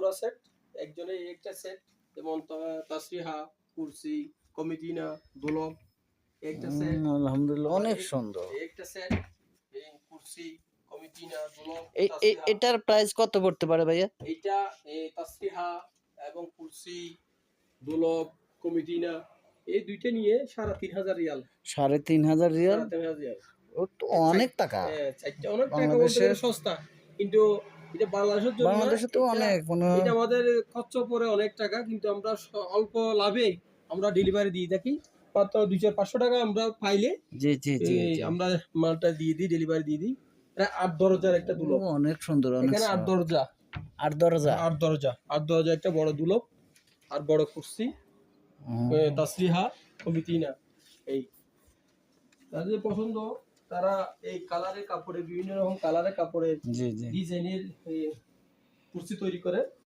পুরা সেট একজনে একটা সেট যেমন তাসরিহা কুরসি কমিটিনা দোলক একটা সেট আলহামদুলিল্লাহ অনেক সুন্দর। একটা সেট এই কুরসি কমিটিনা দোলক এটার প্রাইস কত পড়তে পারে ভাইয়া? এইটা তাসরিহা এবং কুরসি দোলক কমিটিনা এই দুইটা নিয়ে ৩,৫০০ রিয়াল। ৩,৫০০ রিয়াল? ৩,৫০০ রিয়াল ও তো অনেক টাকা। চারটা অনেক টাকা বলতে বাংলাদেশে গেলে সস্তা, কিন্তু এটা বাংলাদেশের জন্য না, বাংলাদেশে তো অনেক এটা আমাদের খরচ পড়ে অনেক টাকা, কিন্তু আমরা অল্প লাভে আমরা ডেলিভারি দিয়ে থাকি। মাত্র ২০০-৫০০ টাকা আমরা পাইলে জি জি জি জি আমরা মালটা দিয়ে দিই, ডেলিভারি দিয়ে দিই। এটা ৮ দরজার একটা দুলক। অনেক সুন্দর। অনেক এখানে ৮ দরজা ৮ দরজা ৮ দরজা ৮ দরজা একটা বড় দুলক আর বড় কুরসি তাসরিহা কমিটিনা। এই তাদের পছন্দ, তারা এই কালারের কাপড়ে বিভিন্ন রকম কালারের কাপড়ের জি জি ডিজাইনের কুরসি তৈরি করে।